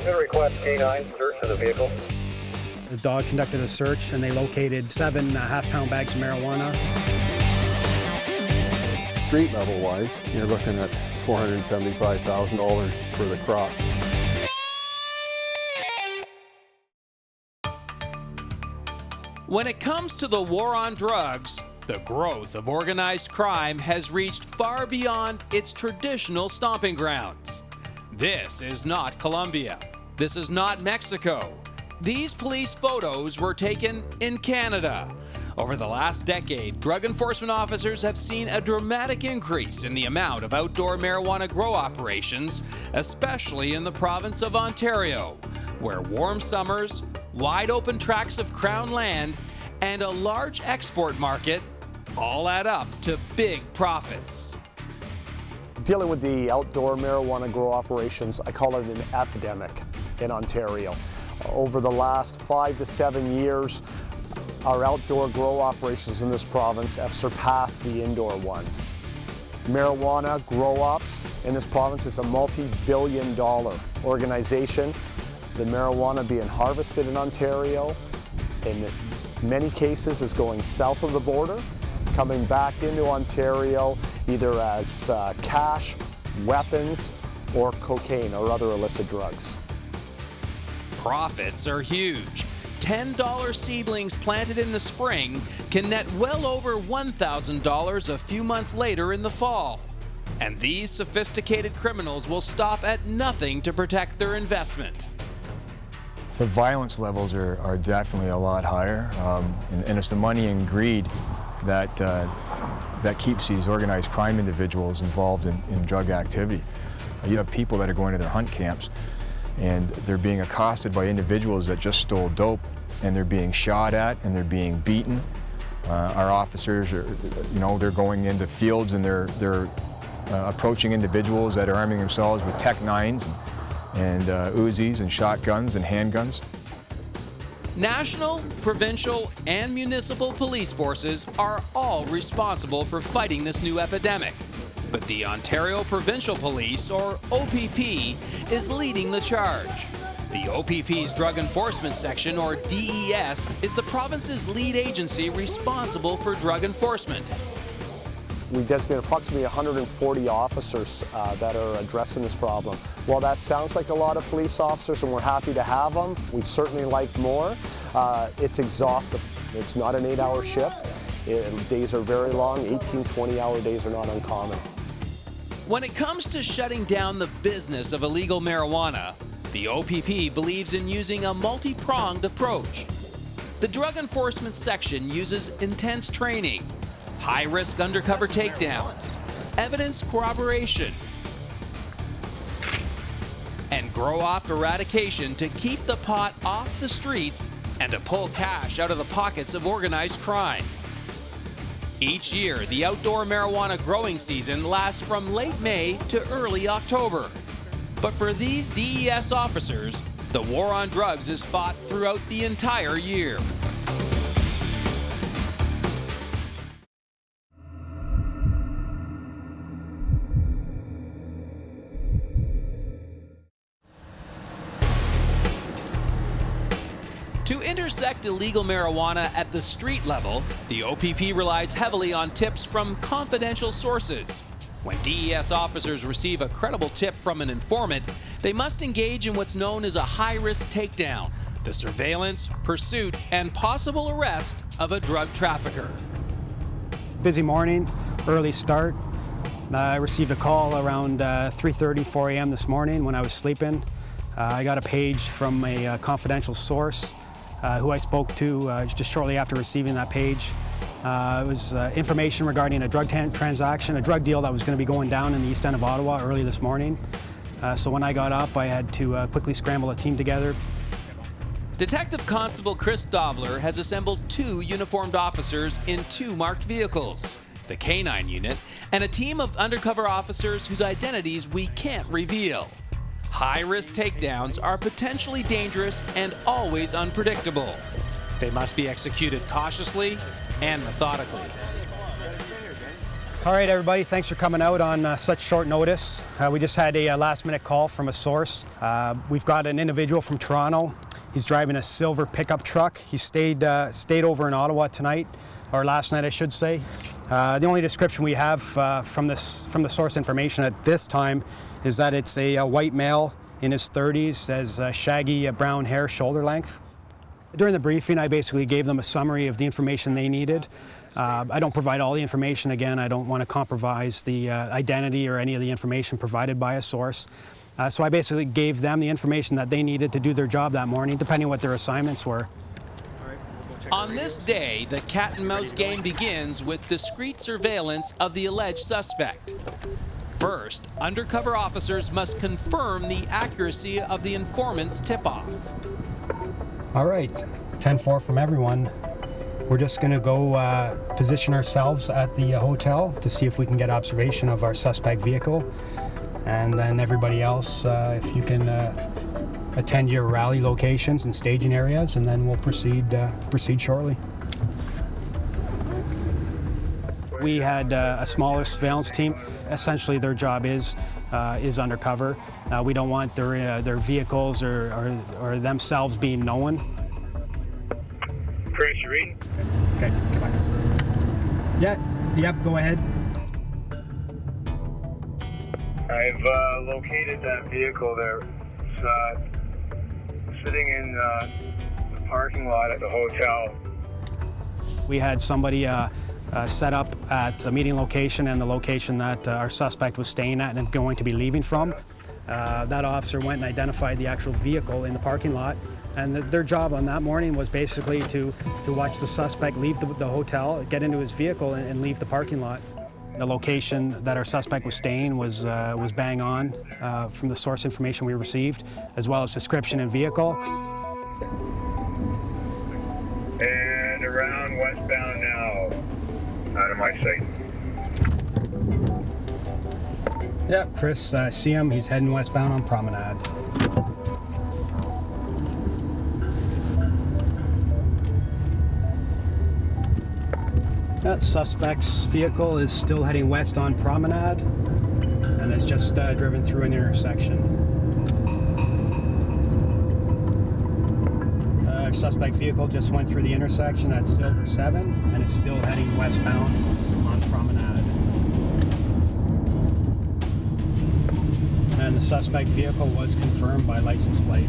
Should request K9 search of the vehicle. The dog conducted a search and they located 7 half-pound bags of marijuana. Street level wise, you're looking at $475,000 for the crop. When it comes to the war on drugs, the growth of organized crime has reached far beyond its traditional stomping grounds. This is not Colombia. This is not Mexico. These police photos were taken in Canada. Over the last decade, drug enforcement officers have seen a dramatic increase in the amount of outdoor marijuana grow operations, especially in the province of Ontario, where warm summers, wide open tracts of crown land, and a large export market all add up to big profits. Dealing with the outdoor marijuana grow operations, I call it an epidemic in Ontario. Over the last 5 to 7 years, our outdoor grow operations in this province have surpassed the indoor ones. Marijuana grow ops in this province is a multi-billion-dollar organization. The marijuana being harvested in Ontario, in many cases, is going south of the border, coming back into Ontario either as cash, weapons, or cocaine or other illicit drugs. Profits are huge. $10 seedlings planted in the spring can net well over $1,000 a few months later in the fall. And these sophisticated criminals will stop at nothing to protect their investment. The violence levels are definitely a lot higher, and it's the money and greed that keeps these organized crime individuals involved in drug activity. You have people that are going to their hunt camps and they're being accosted by individuals that just stole dope, and they're being shot at and they're being beaten. Our officers are, they're going into fields and they're approaching individuals that are arming themselves with Tech 9s and Uzis and shotguns and handguns. National, provincial, and municipal police forces are all responsible for fighting this new epidemic. But the Ontario Provincial Police, or OPP, is leading the charge. The OPP's Drug Enforcement Section, or DES, is the province's lead agency responsible for drug enforcement. We designate approximately 140 officers that are addressing this problem. While that sounds like a lot of police officers and we're happy to have them, we'd certainly like more. It's exhausting. It's not an 8-hour shift. Days are very long. 18, 20-hour days are not uncommon. When it comes to shutting down the business of illegal marijuana, the OPP believes in using a multi-pronged approach. The Drug Enforcement Section uses intense training, high-risk undercover takedowns, evidence corroboration, and grow-op eradication to keep the pot off the streets and to pull cash out of the pockets of organized crime. Each year, the outdoor marijuana growing season lasts from late May to early October. But for these DES officers, the war on drugs is fought throughout the entire year. To intersect illegal marijuana at the street level, the OPP relies heavily on tips from confidential sources. When DES officers receive a credible tip from an informant, they must engage in what's known as a high-risk takedown, the surveillance, pursuit, and possible arrest of a drug trafficker. Busy morning, early start. I received a call around 3:30, 4 a.m. this morning when I was sleeping. I got a page from a confidential source who I spoke to just shortly after receiving that page. It was information regarding a drug transaction, a drug deal that was going to be going down in the east end of Ottawa early this morning. So when I got up, I had to quickly scramble a team together. Detective Constable Chris Dobler has assembled 2 uniformed officers in 2 marked vehicles, the K9 unit, and a team of undercover officers whose identities we can't reveal. High-risk takedowns are potentially dangerous and always unpredictable. They must be executed cautiously and methodically. All right, everybody, thanks for coming out on such short notice. We just had a last-minute call from a source. We've got an individual from Toronto. He's driving a silver pickup truck. He stayed over in Ottawa tonight, or last night, I should say. The only description we have from the source information at this time is that it's a white male in his 30s, has shaggy brown hair, shoulder length. During the briefing, I basically gave them a summary of the information they needed. I don't provide all the information. Again, I don't want to compromise the identity or any of the information provided by a source. So I basically gave them the information that they needed to do their job that morning, depending on what their assignments were. On this day, the cat and mouse game begins with discreet surveillance of the alleged suspect. First, undercover officers must confirm the accuracy of the informant's tip-off. All right, 10-4 from everyone. We're just going to go position ourselves at the hotel to see if we can get observation of our suspect vehicle. And then everybody else, if you can attend your rally locations and staging areas, and then we'll proceed shortly. We had a smaller surveillance team. Essentially, their job is undercover. We don't want their vehicles or themselves being known. Chris, you reading? Okay, come on. Yep, go ahead. I've located that vehicle there. It's sitting in the parking lot at the hotel. We had somebody set up at the meeting location and the location that our suspect was staying at and going to be leaving from. That officer went and identified the actual vehicle in the parking lot, and their job on that morning was basically to watch the suspect leave the hotel, get into his vehicle, and leave the parking lot. The location that our suspect was staying was bang on from the source information we received, as well as description and vehicle. And around westbound now, out of my sight. Yep, Chris, I see him. He's heading westbound on Promenade. That suspect's vehicle is still heading west on Promenade and has just driven through an intersection. Our suspect vehicle just went through the intersection at Silver 7 and is still heading westbound on Promenade. And the suspect vehicle was confirmed by license plate.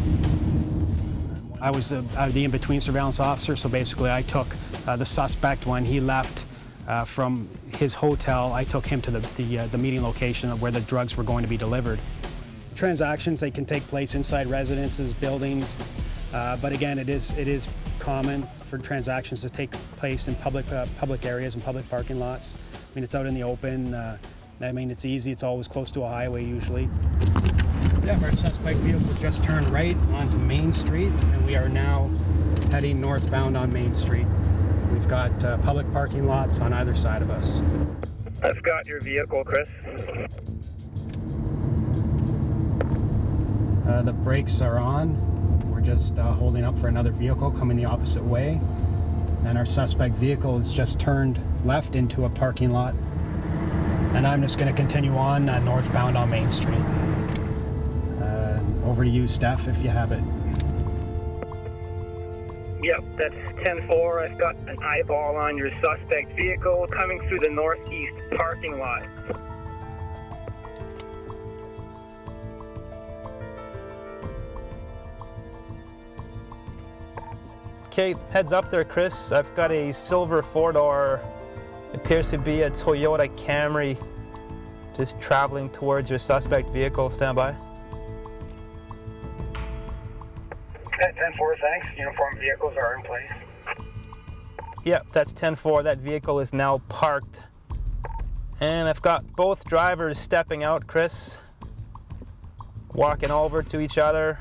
I was the in-between surveillance officer, so basically I took the suspect when he left from his hotel. I took him to the meeting location where the drugs were going to be delivered. Transactions, they can take place inside residences, buildings, but again, it is common for transactions to take place in public areas and public parking lots. I mean, it's out in the open. I mean, it's easy. It's always close to a highway usually. Yeah, our suspect vehicle just turned right onto Main Street, and we are now heading northbound on Main Street. We've got public parking lots on either side of us. I've got your vehicle, Chris. The brakes are on. We're just holding up for another vehicle coming the opposite way. And our suspect vehicle has just turned left into a parking lot. And I'm just going to continue on northbound on Main Street. Over to you, Steph, if you have it. Yep, that's 10-4. I've got an eyeball on your suspect vehicle coming through the northeast parking lot. Okay, heads up there, Chris. I've got a silver four-door, appears to be a Toyota Camry, just traveling towards your suspect vehicle. Stand by. 10-4, thanks. Uniform vehicles are in place. Yep, that's 10-4. That vehicle is now parked. And I've got both drivers stepping out, Chris. Walking over to each other.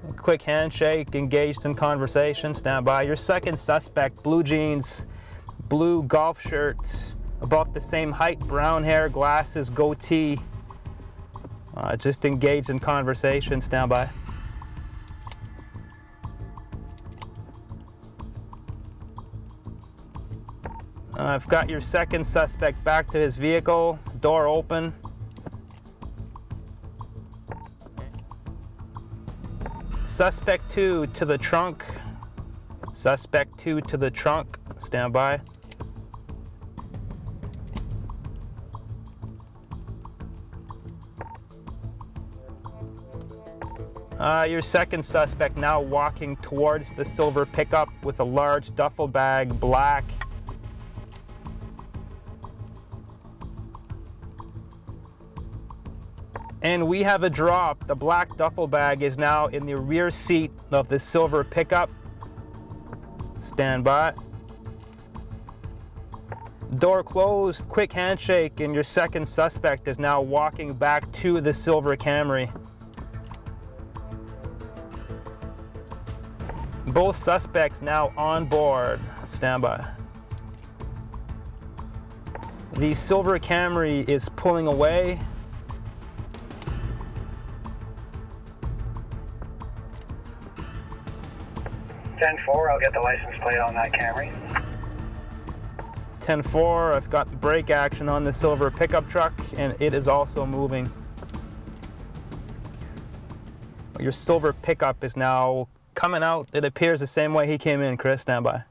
A quick handshake, engaged in conversation. Stand by. Your second suspect, blue jeans, blue golf shirt, about the same height, brown hair, glasses, goatee. Just engaged in conversation. Stand by. I've got your second suspect back to his vehicle, door open. Suspect 2 to the trunk. Suspect 2 to the trunk. Stand by. Your second suspect now walking towards the silver pickup with a large duffel bag, black. And we have a drop. The black duffel bag is now in the rear seat of the silver pickup. Stand by. Door closed, quick handshake, and your second suspect is now walking back to the silver Camry. Both suspects now on board. Stand by. The silver Camry is pulling away. (10-4), I'll get the license plate on that Camry. 10-4, I've got the brake action on the silver pickup truck, and it is also moving. Your silver pickup is now coming out. It appears the same way he came in. Chris, stand by.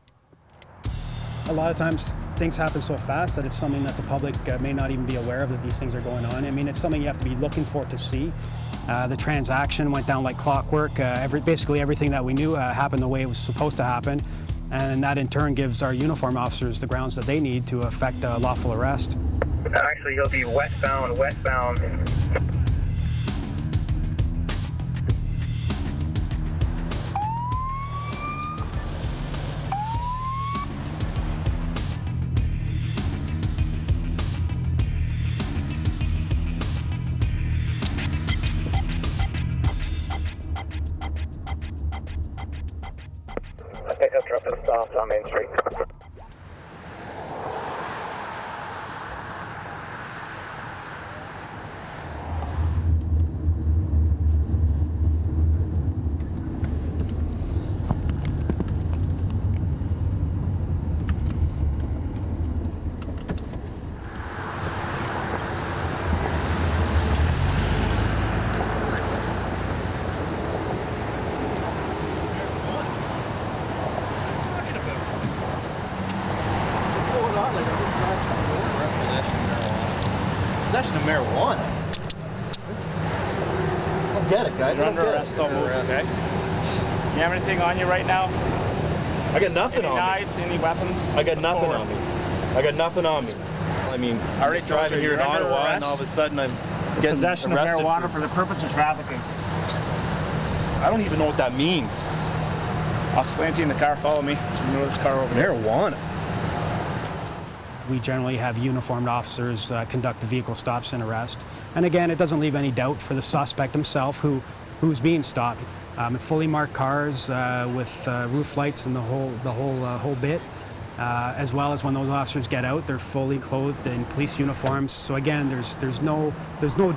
A lot of times things happen so fast that it's something that the public may not even be aware of, that these things are going on. I mean, it's something you have to be looking for to see. The transaction went down like clockwork. Basically everything that we knew happened the way it was supposed to happen. And that in turn gives our uniformed officers the grounds that they need to effect a lawful arrest. Actually, he'll be westbound. Pickup truck is stopped on Main Street. Possession of marijuana. I don't get it, guys. You're under arrest, don't move, okay? You have anything on you right now? I got nothing on me. Any knives, any weapons? I got nothing on me. I got nothing on me. I mean, I already driving here in Ottawa, and all of a sudden I'm getting possession arrested of marijuana for the purpose of trafficking. I don't even know what that means. I'll explain to you in the car. Follow me. Move this car over there. Marijuana. We generally have uniformed officers conduct the vehicle stops and arrest. And again, it doesn't leave any doubt for the suspect himself who's being stopped. Fully marked cars with roof lights and the whole bit. As well as when those officers get out, they're fully clothed in police uniforms. So again, there's no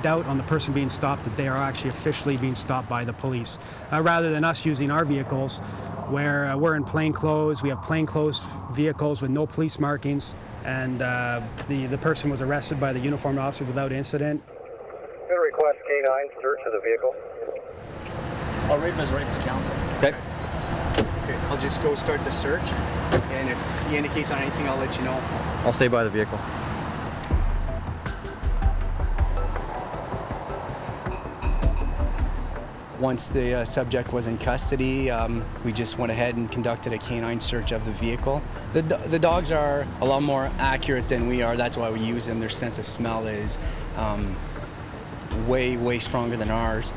doubt on the person being stopped that they are actually officially being stopped by the police, rather than us using our vehicles where we're in plain clothes. We have plainclothes vehicles with no police markings, and the person was arrested by the uniformed officer without incident. I'm going to request K9 search of the vehicle. I'll read his rights to counsel. Okay. Okay, I'll just go start the search, and if he indicates on anything, I'll let you know. I'll stay by the vehicle. Once the subject was in custody, we just went ahead and conducted a canine search of the vehicle. The dogs are a lot more accurate than we are. That's why we use them. Their sense of smell is way stronger than ours.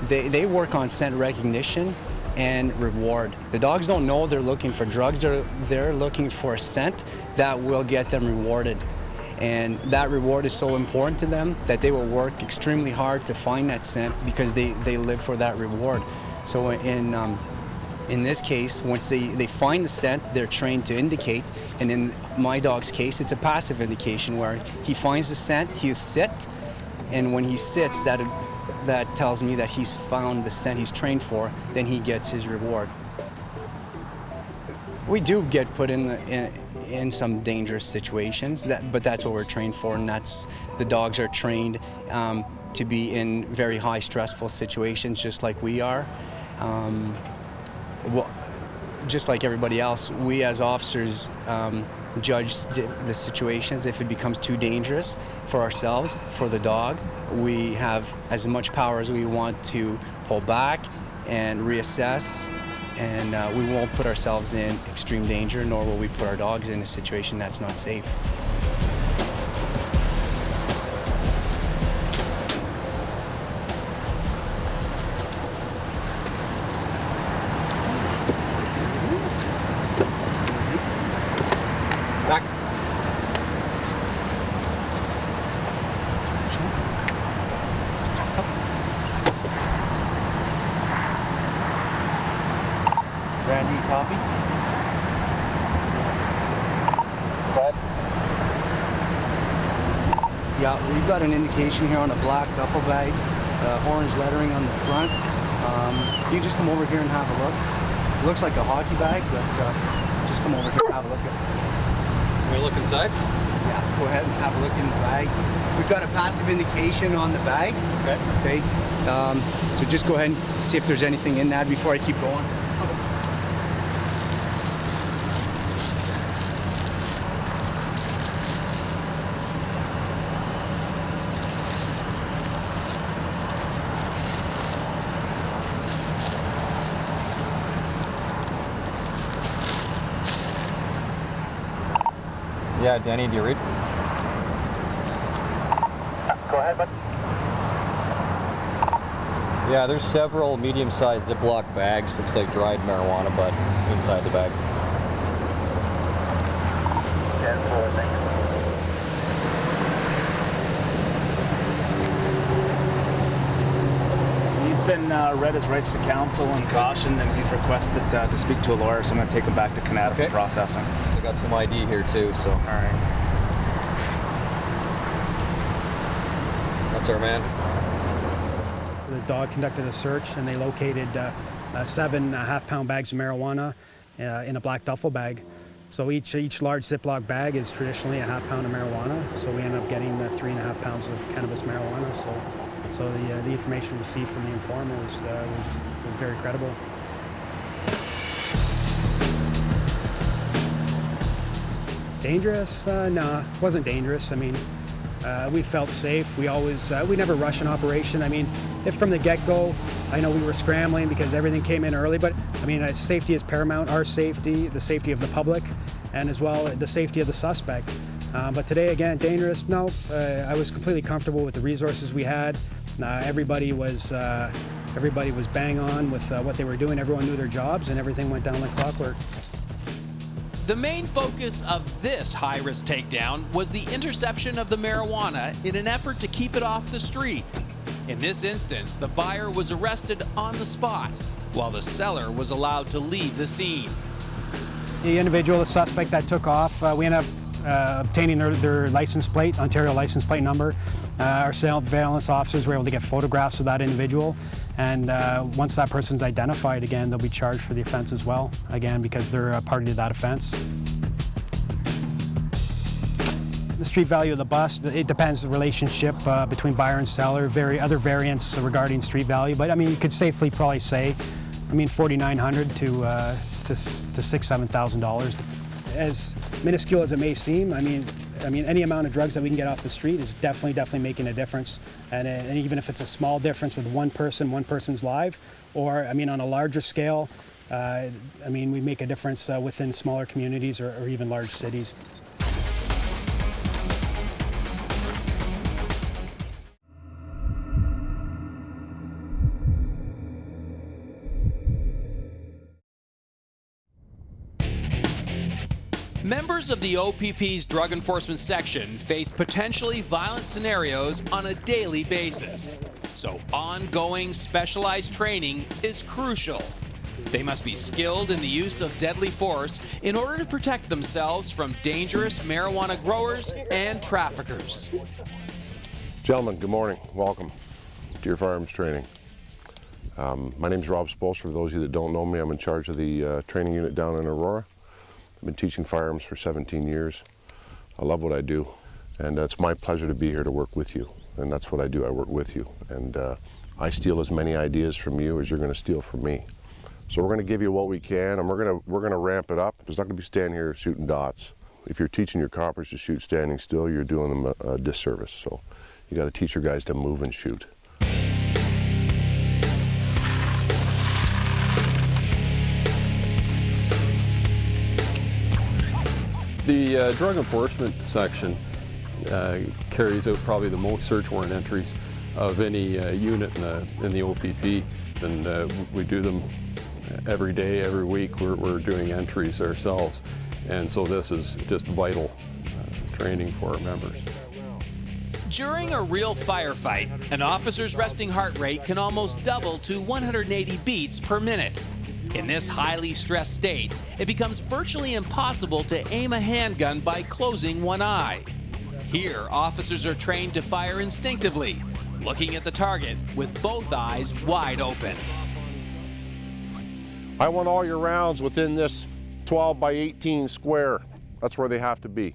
They work on scent recognition and reward. The dogs don't know they're looking for drugs. They're looking for a scent that will get them rewarded. And that reward is so important to them that they will work extremely hard to find that scent because they live for that reward. So in this case, once they find the scent, they're trained to indicate. And in my dog's case, it's a passive indication where he finds the scent, he'll sit, and when he sits, that tells me that he's found the scent he's trained for, then he gets his reward. We do get put in in some dangerous situations. But that's what we're trained for, and the dogs are trained to be in very high stressful situations, just like we are. Just like everybody else, we as officers judge the situations. If it becomes too dangerous for ourselves, for the dog, we have as much power as we want to pull back and reassess, and we won't put ourselves in extreme danger, nor will we put our dogs in a situation that's not safe. Back. Randy, copy. Go ahead. Yeah, we've got an indication here on a black duffel bag, orange lettering on the front. You can just come over here and have a look. It looks like a hockey bag, but just come over here and have a look. Can we look inside? Yeah, go ahead and have a look in the bag. We've got a passive indication on the bag. Okay. So just go ahead and see if there's anything in that before I keep going. Yeah, Danny, do you read? Go ahead, bud. Yeah, there's several medium-sized Ziploc bags, looks like dried marijuana bud inside the bag. 10-4, thank you. He's been read his rights to counsel and cautioned, and he's requested to speak to a lawyer, so I'm going to take him back to Canada for processing. So I got some ID here too, so. All right. That's our man. The dog conducted a search and they located 7 half-pound bags of marijuana in a black duffel bag. So each large Ziploc bag is traditionally a half-pound of marijuana. So we ended up getting 3.5 pounds of cannabis marijuana. So the information received from the informer was very credible. Dangerous? Nah, it wasn't dangerous. I mean, we felt safe. We never rush an operation. I mean, if from the get-go, I know we were scrambling because everything came in early, but I mean, safety is paramount. Our safety, the safety of the public, and as well the safety of the suspect. But today, again, dangerous? No. I was completely comfortable with the resources we had. Everybody was bang on with what they were doing. Everyone knew their jobs, and everything went down like clockwork. The main focus of this high-risk takedown was the interception of the marijuana in an effort to keep it off the street. In this instance, the buyer was arrested on the spot, while the seller was allowed to leave the scene. The individual, the suspect that took off, we ended up obtaining their license plate, Ontario license plate number. Our surveillance officers were able to get photographs of that individual, and once that person's identified, again, they'll be charged for the offense as well, again, because they're a party to that offense. The street value of the bus, it depends the relationship between buyer and seller, other variants regarding street value, but I mean, you could safely probably say, I mean, $4,900 to $6,000-7,000. As minuscule as it may seem, I mean, any amount of drugs that we can get off the street is definitely making a difference. And even if it's a small difference with one person's life, or I mean, on a larger scale, I mean, we make a difference within smaller communities or even large cities. Members of the OPP's Drug Enforcement Section face potentially violent scenarios on a daily basis. So ongoing specialized training is crucial. They must be skilled in the use of deadly force in order to protect themselves from dangerous marijuana growers and traffickers. Gentlemen, good morning. Welcome to your firearms training. My name is Rob Spolster. For those of you that don't know me, I'm in charge of the training unit down in Aurora. I've been teaching firearms for 17 years. I love what I do, and it's my pleasure to be here to work with you. And that's what I do, I work with you. And I steal as many ideas from you as you're going to steal from me. So we're going to give you what we can, and we're going to ramp it up. It's not going to be standing here shooting dots. If you're teaching your coppers to shoot standing still, you're doing them a disservice. So you got to teach your guys to move and shoot. The drug enforcement section carries out probably the most search warrant entries of any unit in the OPP, and we do them every day, every week. We're doing entries ourselves, and so this is just vital training for our members. During a real firefight, an officer's resting heart rate can almost double to 180 beats per minute. In this highly stressed state, it becomes virtually impossible to aim a handgun by closing one eye. Here, officers are trained to fire instinctively, looking at the target with both eyes wide open. I want all your rounds within this 12 by 18 square. That's where they have to be.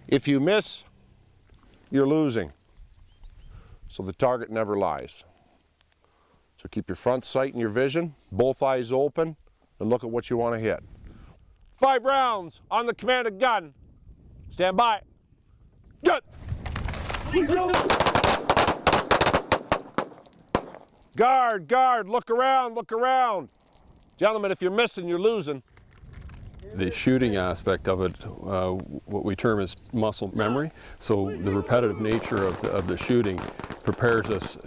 If you miss, you're losing. So the target never lies. So keep your front sight and your vision, both eyes open, and look at what you want to hit. 5 rounds on the commanded gun. Stand by. Good. Guard, guard, look around, look around. Gentlemen, if you're missing, you're losing. The shooting aspect of it, what we term as muscle memory. So the repetitive nature of the shooting prepares us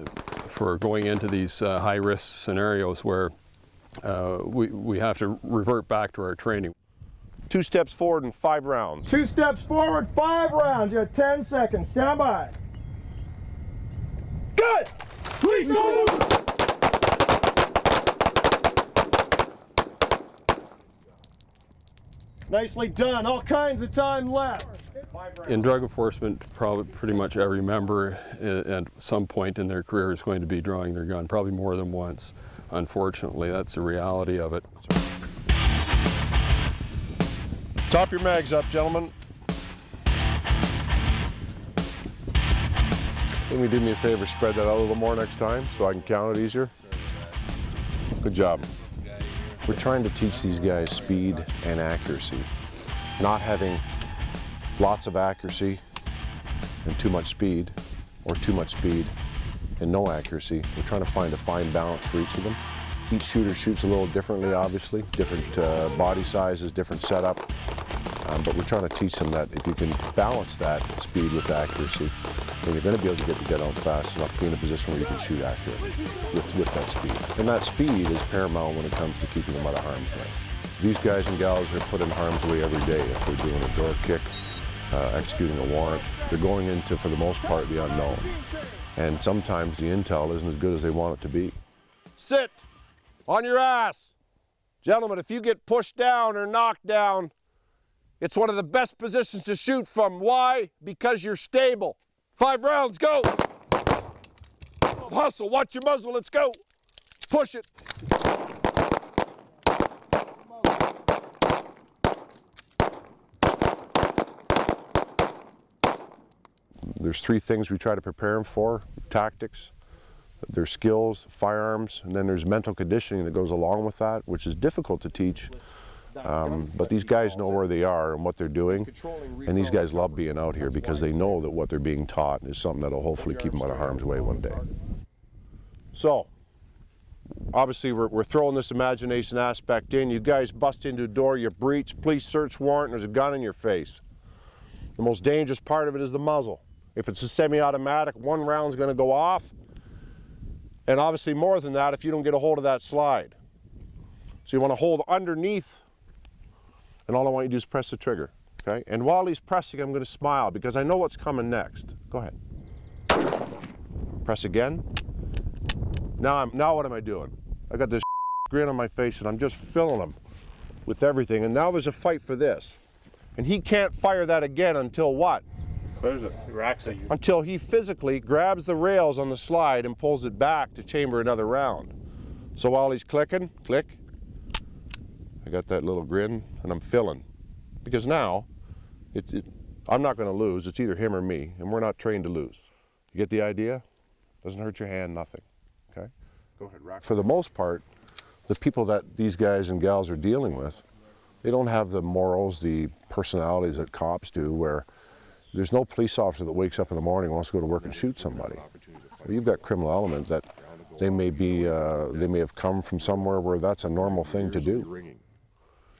for going into these high-risk scenarios where we have to revert back to our training. 2 steps forward and 5 rounds. 2 steps forward, 5 rounds. You have 10 seconds. Stand by. Good! Please move! Nicely done. All kinds of time left. In drug enforcement, probably pretty much every member at some point in their career is going to be drawing their gun, probably more than once. Unfortunately, that's the reality of it. Top your mags up, gentlemen. Can you do me a favor, spread that out a little more next time so I can count it easier? Good job. We're trying to teach these guys speed and accuracy, not having lots of accuracy and too much speed, or too much speed and no accuracy. We're trying to find a fine balance for each of them. Each shooter shoots a little differently, obviously, different body sizes, different setup, but we're trying to teach them that if you can balance that speed with accuracy, then you're going to be able to get the gun out fast enough to be in a position where you can shoot accurately with that speed. And that speed is paramount when it comes to keeping them out of harm's way. These guys and gals are put in harm's way every day if they're doing a door kick, executing a warrant. They're going into, for the most part, the unknown. And sometimes the intel isn't as good as they want it to be. Sit on your ass. Gentlemen, if you get pushed down or knocked down, it's one of the best positions to shoot from. Why? Because you're stable. 5 rounds, go. Hustle, watch your muzzle, let's go. Push it. There's 3 things we try to prepare them for: tactics, their skills, firearms, and then there's mental conditioning that goes along with that, which is difficult to teach. But these guys know where they are and what they're doing, and these guys love being out here because they know that what they're being taught is something that'll hopefully keep them out of harm's way one day. So, obviously we're throwing this imagination aspect in. You guys bust into a door, you breach, police search warrant, and there's a gun in your face. The most dangerous part of it is the muzzle. If it's a semi-automatic, 1 round's going to go off, and obviously more than that if you don't get a hold of that slide. So you want to hold underneath, and all I want you to do is press the trigger, okay? And while he's pressing, I'm going to smile because I know what's coming next. Go ahead. Press again. Now what am I doing? I got this grin on my face and I'm just filling him with everything. And now there's a fight for this. And he can't fire that again until what? Clears it. He racks it. Until he physically grabs the rails on the slide and pulls it back to chamber another round. So while he's clicking, click, I got that little grin and I'm filling. Because now, I'm not going to lose. It's either him or me, and we're not trained to lose. You get the idea? Doesn't hurt your hand, nothing. Okay? Go ahead, Rock. For the most part, the people that these guys and gals are dealing with, they don't have the morals, the personalities that cops do, where there's no police officer that wakes up in the morning and wants to go to work and shoot somebody. You've got criminal elements that they may have come from somewhere where that's a normal thing to do.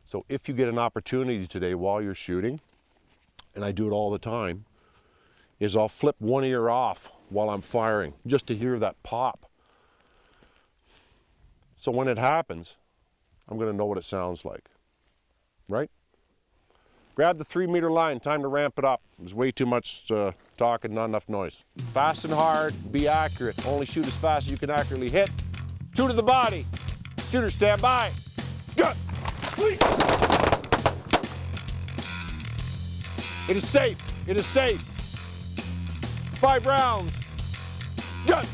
So if you get an opportunity today while you're shooting, and I do it all the time, is I'll flip one ear off while I'm firing, just to hear that pop. So when it happens, I'm going to know what it sounds like, right? Grab the 3-meter line, time to ramp it up. There's way too much talk and not enough noise. Fast and hard, be accurate. Only shoot as fast as you can accurately hit. 2 to the body. Shooter, stand by. Good. It is safe. It is safe. 5 rounds. Good.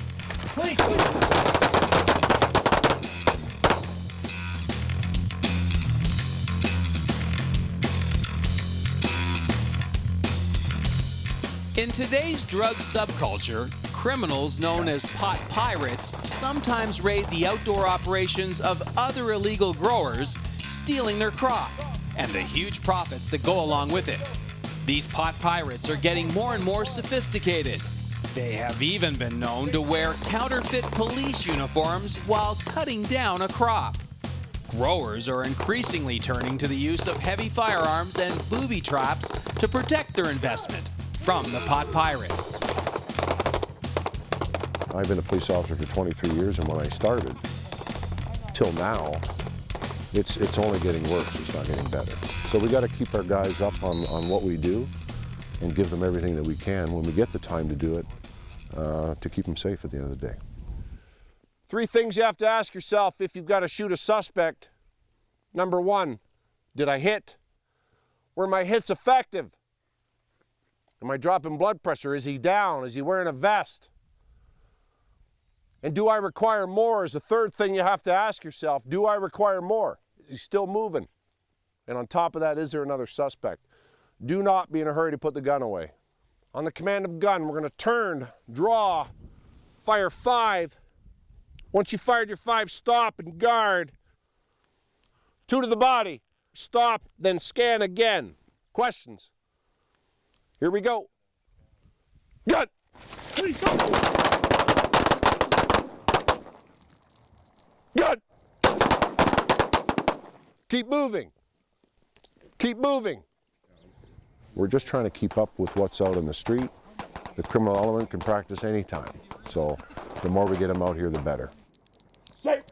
In today's drug subculture, criminals known as pot pirates sometimes raid the outdoor operations of other illegal growers, stealing their crop, and the huge profits that go along with it. These pot pirates are getting more and more sophisticated. They have even been known to wear counterfeit police uniforms while cutting down a crop. Growers are increasingly turning to the use of heavy firearms and booby traps to protect their investment from the pot pirates. I've been a police officer for 23 years, and when I started, till now, it's only getting worse, it's not getting better. So we got to keep our guys up on what we do and give them everything that we can when we get the time to do it to keep them safe at the end of the day. 3 things you have to ask yourself if you've got to shoot a suspect. Number 1, did I hit? Were my hits effective? Am I dropping blood pressure? Is he down? Is he wearing a vest? And do I require more is the 3rd thing you have to ask yourself. Do I require more? Is he still moving? And on top of that, is there another suspect? Do not be in a hurry to put the gun away. On the command of gun, we're going to turn, draw, fire 5. Once you fired your 5, stop and guard. 2 to the body. Stop, then scan again. Questions? Here we go. Gun! Gun! Keep moving. Keep moving. We're just trying to keep up with what's out in the street. The criminal element can practice anytime. So the more we get them out here, the better. Safe.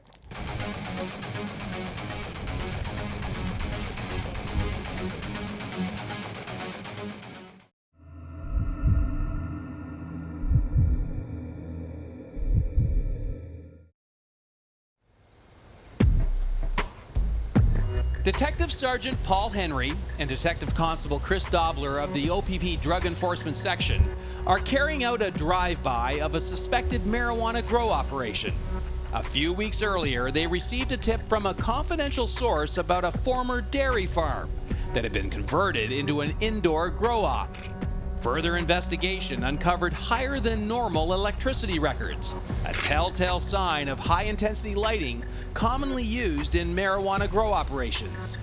Detective Sergeant Paul Henry and Detective Constable Chris Dobler of the OPP Drug Enforcement Section are carrying out a drive-by of a suspected marijuana grow operation. A few weeks earlier, they received a tip from a confidential source about a former dairy farm that had been converted into an indoor grow op. Further investigation uncovered higher than normal electricity records, a telltale sign of high-intensity lighting commonly used in marijuana grow operations.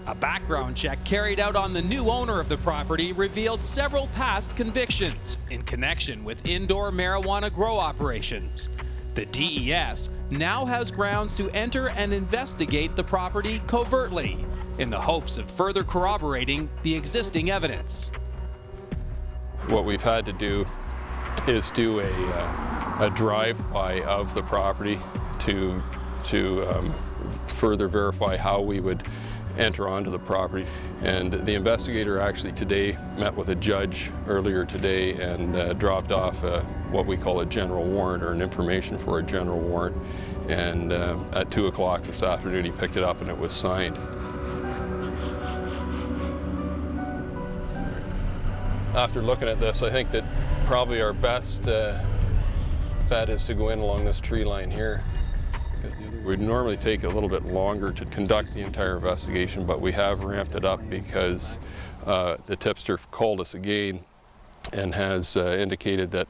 A background check carried out on the new owner of the property revealed several past convictions in connection with indoor marijuana grow operations. The DES now has grounds to enter and investigate the property covertly, in the hopes of further corroborating the existing evidence. What we've had to do is do a drive-by of the property to further verify how we would enter onto the property. And the investigator actually today met with a judge earlier today and dropped off what we call a general warrant, or an information for a general warrant. And at 2 o'clock this afternoon he picked it up and it was signed. After looking at this, I think that probably our best bet is to go in along this tree line here We'd normally take a little bit longer to conduct the entire investigation, but we have ramped it up because the tipster called us again and has indicated that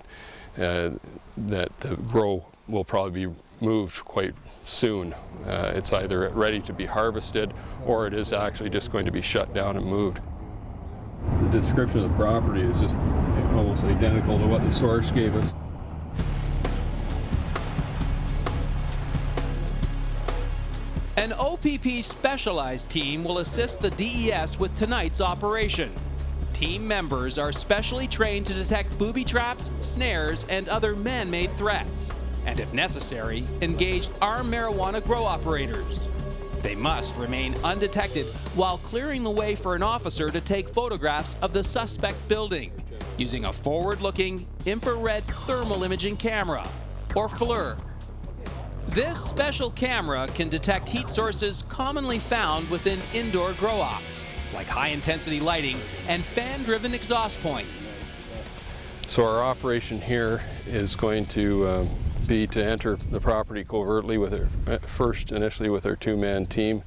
the grow will probably be moved quite soon. It's either ready to be harvested or it is actually just going to be shut down and moved. The description of the property is just almost identical to what the source gave us. An OPP specialized team will assist the DES with tonight's operation. Team members are specially trained to detect booby traps, snares, and other man-made threats, and if necessary, engage armed marijuana grow operators. They must remain undetected while clearing the way for an officer to take photographs of the suspect building using a forward-looking infrared thermal imaging camera, or FLIR. This special camera can detect heat sources commonly found within indoor grow ops, like high-intensity lighting and fan-driven exhaust points. So our operation here is going to be to enter the property covertly with initially with our two-man team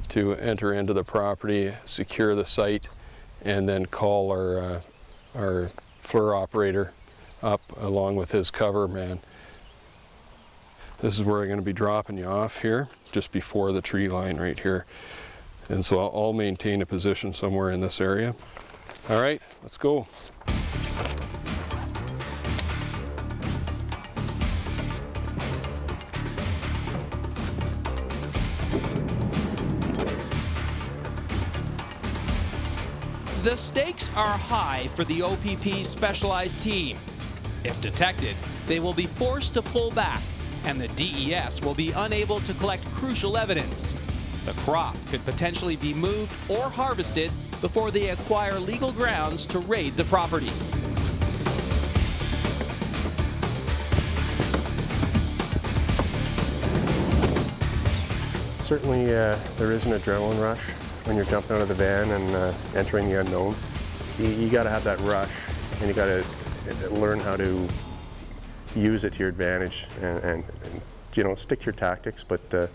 to enter into the property, secure the site, and then call our FLIR operator up along with his cover man. This is where I'm going to be dropping you off here, just before the tree line right here. And so I'll maintain a position somewhere in this area. All right, let's go. The stakes are high for the OPP specialized team. If detected, they will be forced to pull back, and the DES will be unable to collect crucial evidence. The crop could potentially be moved or harvested before they acquire legal grounds to raid the property. Certainly there is an adrenaline rush when you're jumping out of the van and entering the unknown. You got to have that rush, and you got to learn how to use it to your advantage, and you know, stick to your tactics, but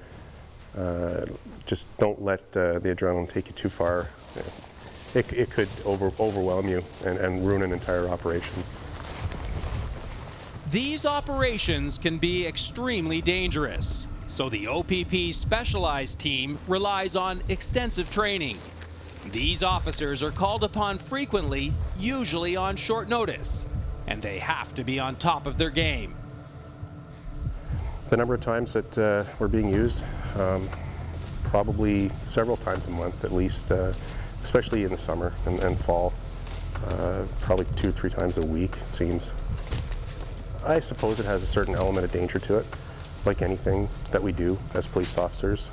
just don't let the adrenaline take you too far. It could overwhelm you and ruin an entire operation. These operations can be extremely dangerous, so the OPP specialized team relies on extensive training. These officers are called upon frequently, usually on short notice, and they have to be on top of their game. The number of times that we're being used, probably several times a month at least, especially in the summer and fall, probably 2 or 3 times a week, it seems. I suppose it has a certain element of danger to it, like anything that we do as police officers.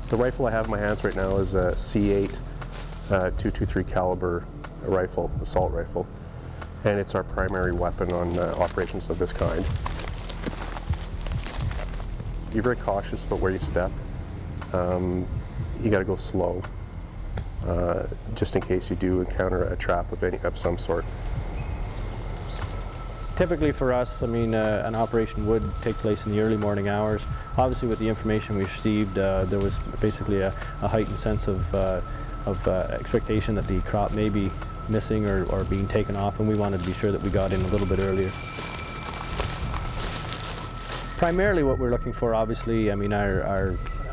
The rifle I have in my hands right now is a C8 .223 caliber rifle, assault rifle, and it's our primary weapon on operations of this kind. You're very cautious about where you step. You got to go slow, just in case you do encounter a trap of some sort. Typically for us, I mean, an operation would take place in the early morning hours. Obviously, with the information we received, there was basically a heightened sense of expectation that the crop may be missing or being taken off, and we wanted to be sure that we got in a little bit earlier. Primarily what we're looking for, obviously, I mean,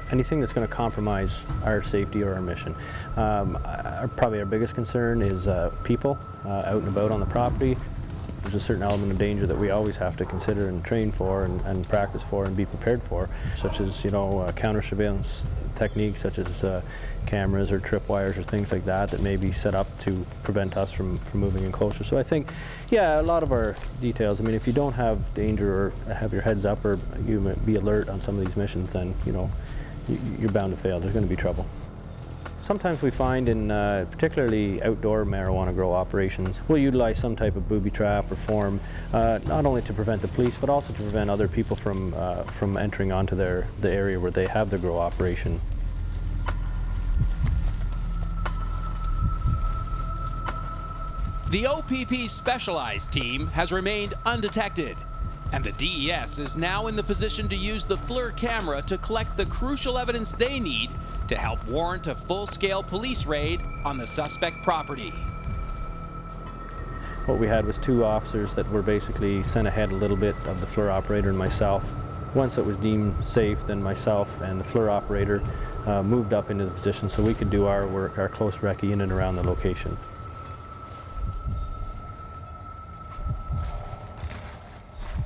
anything that's going to compromise our safety or our mission. Probably our biggest concern is people out and about on the property. There's a certain element of danger that we always have to consider and train for and practice for and be prepared for, such as, you know, counter-surveillance techniques such as cameras or tripwires or things like that may be set up to prevent us from moving in closer. So I think, yeah, a lot of our details, I mean, if you don't have danger or have your heads up or you be alert on some of these missions, then, you know, you're bound to fail. There's going to be trouble. Sometimes we find in particularly outdoor marijuana grow operations, we'll utilize some type of booby trap or form, not only to prevent the police, but also to prevent other people from entering onto the area where they have the grow operation. The OPP specialized team has remained undetected. And the DES is now in the position to use the FLIR camera to collect the crucial evidence they need to help warrant a full-scale police raid on the suspect property. What we had was 2 officers that were basically sent ahead a little bit of the FLIR operator and myself. Once it was deemed safe, then myself and the FLIR operator moved up into the position so we could do our work, our close recce in and around the location.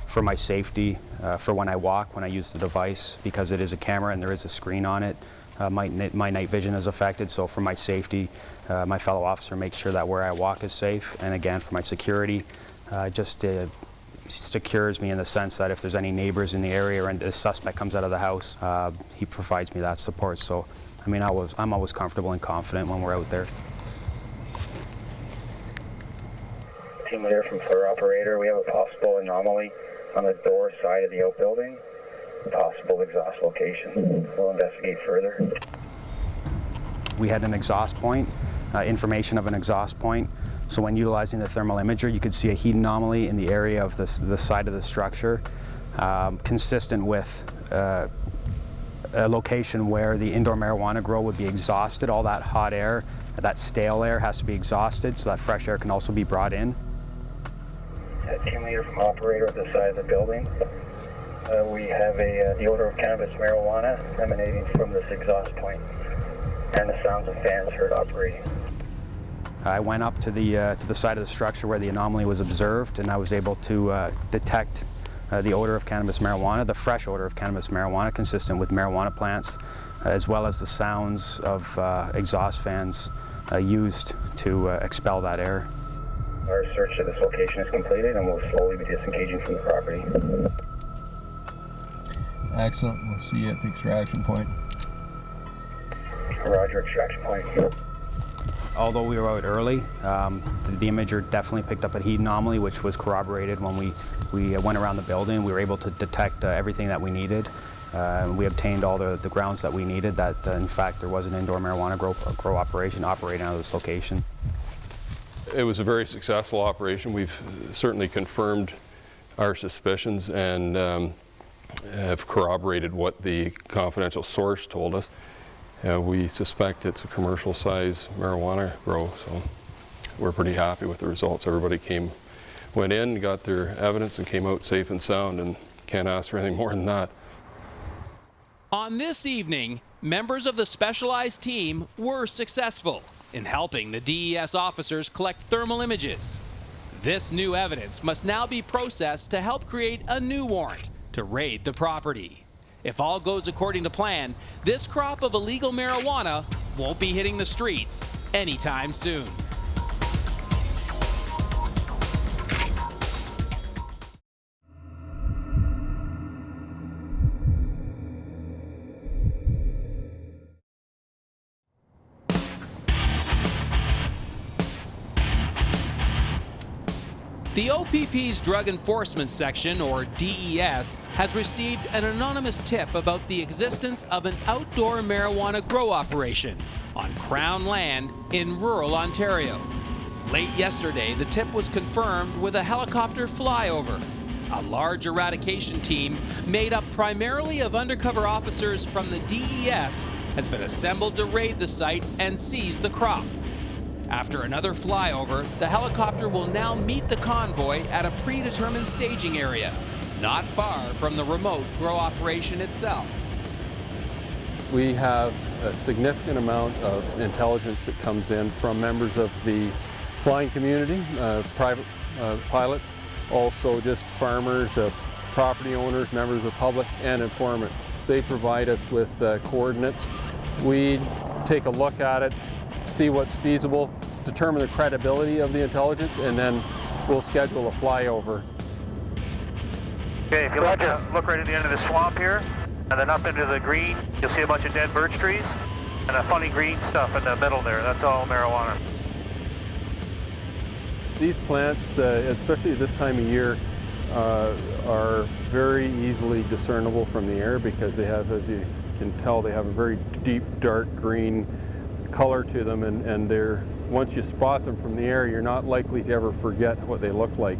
For my safety, for when I walk, when I use the device, because it is a camera and there is a screen on it, my night vision is affected. So for my safety, my fellow officer makes sure that where I walk is safe. And again, for my security, just secures me in the sense that if there's any neighbors in the area and a suspect comes out of the house, he provides me that support. So, I mean, I'm always comfortable and confident when we're out there. Team leader from FLIR operator, we have a possible anomaly on the door side of the outbuilding, a possible exhaust location. We'll investigate further. We had an exhaust point, information of an exhaust point. So when utilizing the thermal imager, you could see a heat anomaly in the area of the side of the structure, consistent with a location where the indoor marijuana grow would be exhausted. All that hot air, that stale air has to be exhausted so that fresh air can also be brought in. Team leader from operator at the side of the building. We have the odor of cannabis marijuana emanating from this exhaust point and the sounds of fans heard operating. I went up to the side of the structure where the anomaly was observed, and I was able to detect the odor of cannabis marijuana, the fresh odor of cannabis marijuana consistent with marijuana plants, as well as the sounds of exhaust fans used to expel that air. Our search of this location is completed and we'll slowly be disengaging from the property. Excellent. We'll see you at the extraction point. Roger, extraction point. Although we were out early, the imager definitely picked up a heat anomaly, which was corroborated when we went around the building. We were able to detect everything that we needed. We obtained all the grounds that we needed, that in fact there was an indoor marijuana grow operation operating out of this location. It was a very successful operation. We've certainly confirmed our suspicions and have corroborated what the confidential source told us. We suspect it's a commercial size marijuana grow, so we're pretty happy with the results. Everybody went in, got their evidence and came out safe and sound, and can't ask for anything more than that. On this evening, members of the specialized team were successful in helping the DES officers collect thermal images. This new evidence must now be processed to help create a new warrant to raid the property. If all goes according to plan, this crop of illegal marijuana won't be hitting the streets anytime soon. The OPP's Drug Enforcement Section, or DES, has received an anonymous tip about the existence of an outdoor marijuana grow operation on Crown land in rural Ontario. Late yesterday, the tip was confirmed with a helicopter flyover. A large eradication team made up primarily of undercover officers from the DES has been assembled to raid the site and seize the crop. After another flyover, the helicopter will now meet the convoy at a predetermined staging area, not far from the remote grow operation itself. We have a significant amount of intelligence that comes in from members of the flying community, private pilots, also just farmers, property owners, members of the public, and informants. They provide us with coordinates. We take a look at it, see what's feasible, determine the credibility of the intelligence, and then we'll schedule a flyover. Okay, if you look right at the end of the swamp here, and then up into the green, you'll see a bunch of dead birch trees, and a funny green stuff in the middle there. That's all marijuana. These plants, especially this time of year, are very easily discernible from the air because they have, as you can tell, they have a very deep, dark green color to them, and they're, once you spot them from the air, you're not likely to ever forget what they look like.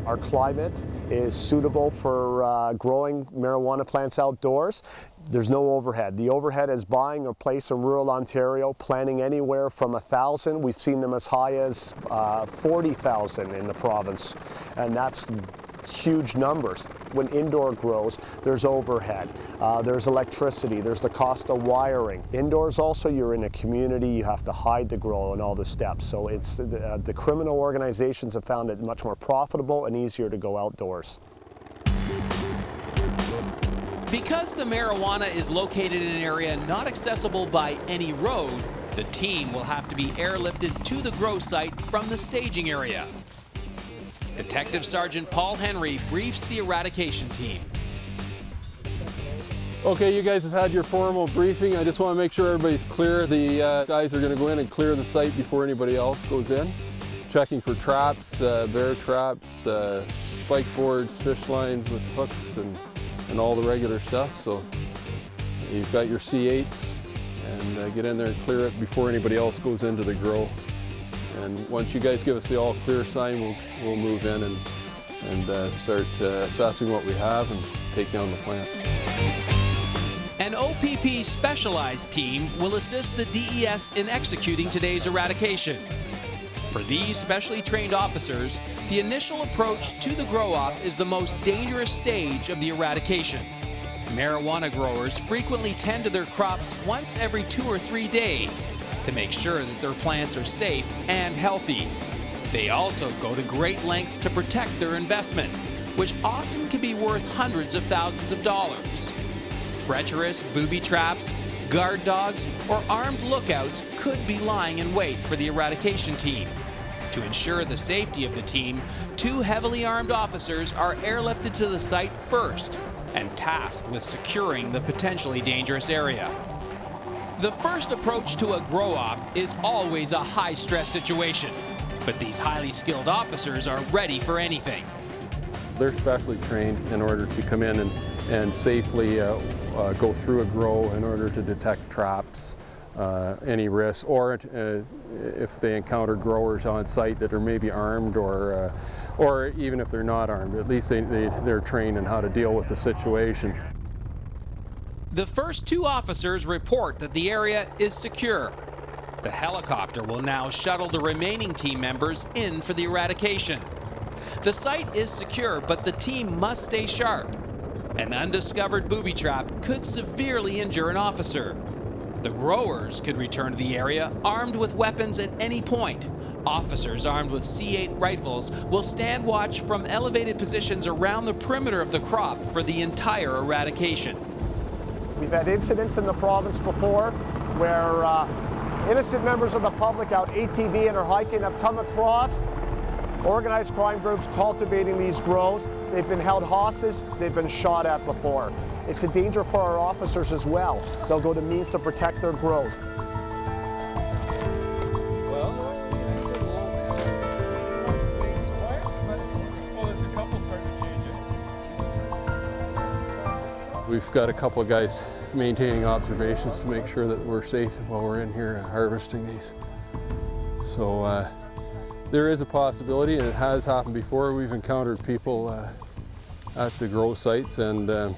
Our climate is suitable for growing marijuana plants outdoors. There's no overhead. The overhead is buying a place in rural Ontario, planting anywhere from 1,000. We've seen them as high as 40,000 in the province, and that's huge numbers. When indoor grows, there's overhead, there's electricity, there's the cost of wiring. Indoors also, you're in a community, you have to hide the grow and all the steps. So it's the criminal organizations have found it much more profitable and easier to go outdoors. Because the marijuana is located in an area not accessible by any road, the team will have to be airlifted to the grow site from the staging area. Detective Sergeant Paul Henry briefs the eradication team. Okay, you guys have had your formal briefing. I just want to make sure everybody's clear. The guys are going to go in and clear the site before anybody else goes in. Checking for traps, bear traps, spike boards, fish lines with hooks, and all the regular stuff. So you've got your C8s, and get in there and clear it before anybody else goes into the grow. And once you guys give us the all clear sign, we'll move in and start assessing what we have and take down the plants. An OPP specialized team will assist the DES in executing today's eradication. For these specially trained officers, the initial approach to the grow-op is the most dangerous stage of the eradication. Marijuana growers frequently tend to their crops once every 2 or 3 days to make sure that their plants are safe and healthy. They also go to great lengths to protect their investment, which often can be worth hundreds of thousands of dollars. Treacherous booby traps, guard dogs, or armed lookouts could be lying in wait for the eradication team. To ensure the safety of the team, 2 heavily armed officers are airlifted to the site first and tasked with securing the potentially dangerous area. The first approach to a grow-op is always a high-stress situation, but these highly skilled officers are ready for anything. They're specially trained in order to come in and safely go through a grow in order to detect traps, any risks, or if they encounter growers on site that are maybe armed or even if they're not armed, at least they're trained in how to deal with the situation. The first 2 officers report that the area is secure. The helicopter will now shuttle the remaining team members in for the eradication. The site is secure, but the team must stay sharp. An undiscovered booby trap could severely injure an officer. The growers could return to the area armed with weapons at any point. Officers armed with C8 rifles will stand watch from elevated positions around the perimeter of the crop for the entire eradication. We've had incidents in the province before where innocent members of the public out ATVing or hiking have come across organized crime groups cultivating these grows. They've been held hostage, they've been shot at before. It's a danger for our officers as well. They'll go to means to protect their grows. We've got a couple of guys maintaining observations to make sure that we're safe while we're in here harvesting these. So there is a possibility, and it has happened before. We've encountered people at the grow sites and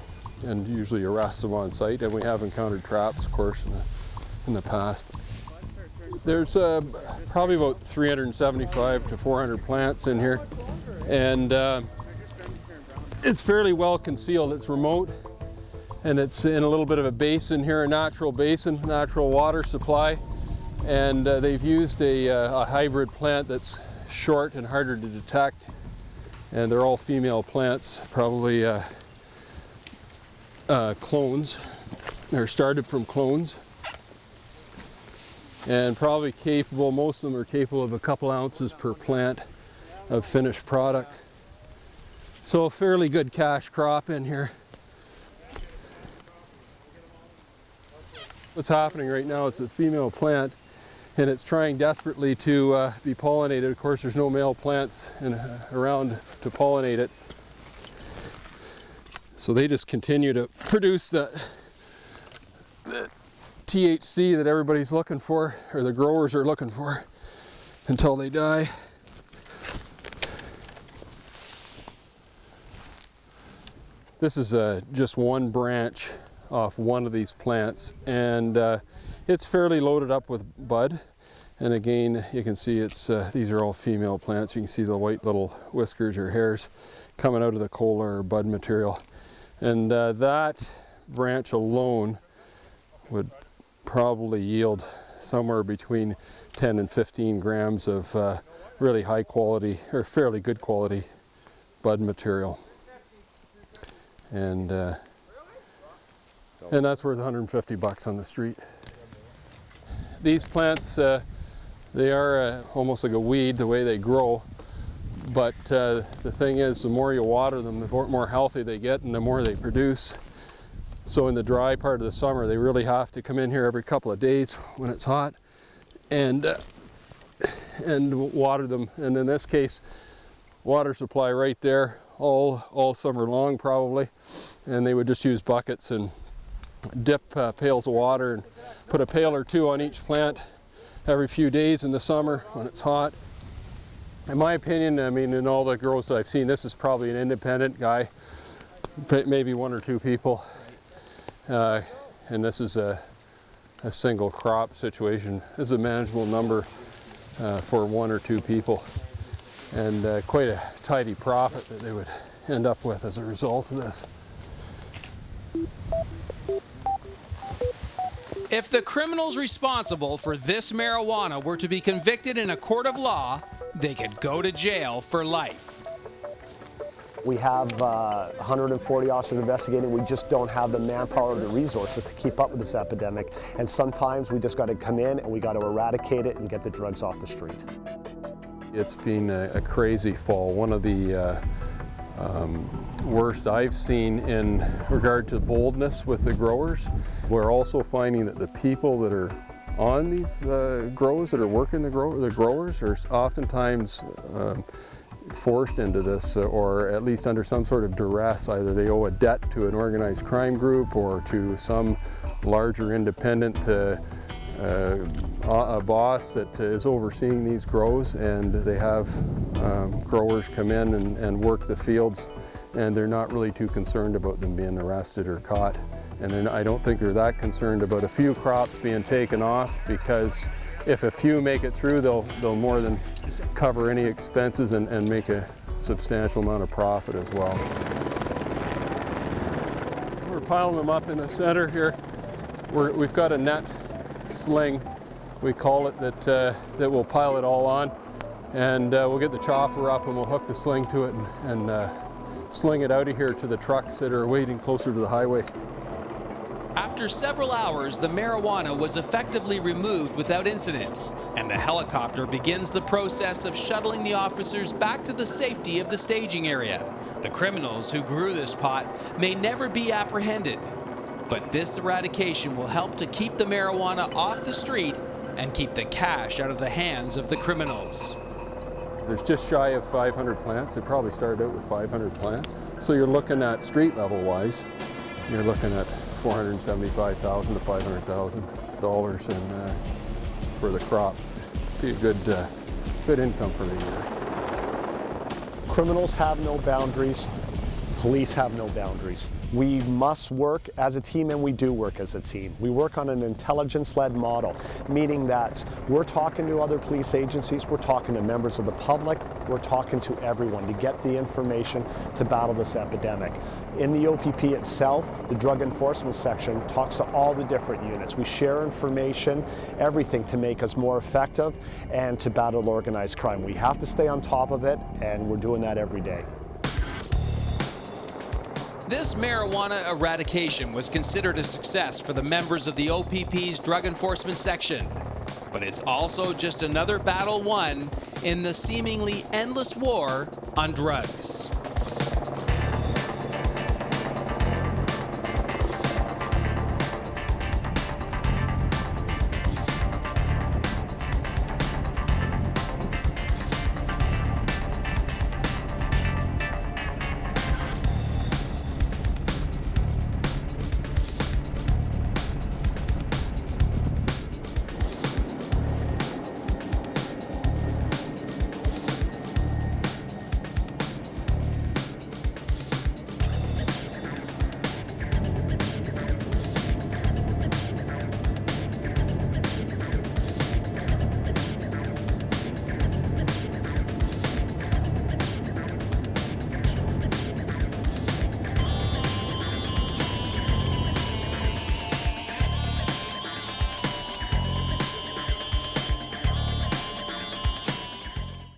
usually arrest them on site, and we have encountered traps, of course, in the past. There's probably about 375 to 400 plants in here, and it's fairly well concealed. It's remote, and it's in a little bit of a basin here, a natural basin, natural water supply, and they've used a hybrid plant that's short and harder to detect, and they're all female plants, probably clones. They're started from clones, and probably capable, most of them are capable of a couple ounces per plant of finished product. So a fairly good cash crop in here. What's happening right now, it's a female plant, and it's trying desperately to be pollinated. Of course, there's no male plants around to pollinate it. So they just continue to produce the THC that everybody's looking for, or the growers are looking for, until they die. This is just one branch off one of these plants, and it's fairly loaded up with bud. And again, you can see it's these are all female plants. You can see the white little whiskers or hairs coming out of the cola or bud material. And that branch alone would probably yield somewhere between 10 and 15 grams of really high quality or fairly good quality bud material. And that's worth 150 bucks on the street. These plants, they are almost like a weed the way they grow, but the thing is, the more you water them, the more healthy they get and the more they produce. So in the dry part of the summer, they really have to come in here every couple of days when it's hot and water them. And in this case, water supply right there all summer long probably, and they would just use buckets and dip pails of water and put a pail or two on each plant every few days in the summer when it's hot. In my opinion, I mean, in all the grows that I've seen, this is probably an independent guy, maybe one or two people, and this is a single crop situation. This is a manageable number for one or two people, and quite a tidy profit that they would end up with as a result of this. If the criminals responsible for this marijuana were to be convicted in a court of law, they could go to jail for life. We have 140 officers investigating. We just don't have the manpower or the resources to keep up with this epidemic. And sometimes we just got to come in and we got to eradicate it and get the drugs off the street. It's been a crazy fall. One of the worst I've seen in regard to boldness with the growers. We're also finding that the people that are on these grows, that are working the growers, are oftentimes forced into this, or at least under some sort of duress. Either they owe a debt to an organized crime group or to some larger independent a boss that is overseeing these grows, and they have growers come in and work the fields, and they're not really too concerned about them being arrested or caught. And then I don't think they're that concerned about a few crops being taken off, because if a few make it through, they'll more than cover any expenses and make a substantial amount of profit as well. We're piling them up in the center here. We've got a net sling, we call it, that we'll pile it all on, and we'll get the chopper up and we'll hook the sling to it and sling it out of here to the trucks that are waiting closer to the highway. After several hours, the marijuana was effectively removed without incident, and the helicopter begins the process of shuttling the officers back to the safety of the staging area. The criminals who grew this pot may never be apprehended, but this eradication will help to keep the marijuana off the street and keep the cash out of the hands of the criminals. There's just shy of 500 plants. They probably started out with 500 plants. So you're looking at street level wise, you're looking at $475,000 to $500,000 for the crop. Be a good income for the year. Criminals have no boundaries. Police have no boundaries. We must work as a team, and we do work as a team. We work on an intelligence-led model, meaning that we're talking to other police agencies, we're talking to members of the public, we're talking to everyone to get the information to battle this epidemic. In the OPP itself, the Drug Enforcement Section talks to all the different units. We share information, everything to make us more effective and to battle organized crime. We have to stay on top of it, and we're doing that every day. This marijuana eradication was considered a success for the members of the OPP's Drug Enforcement Section. But it's also just another battle won in the seemingly endless war on drugs.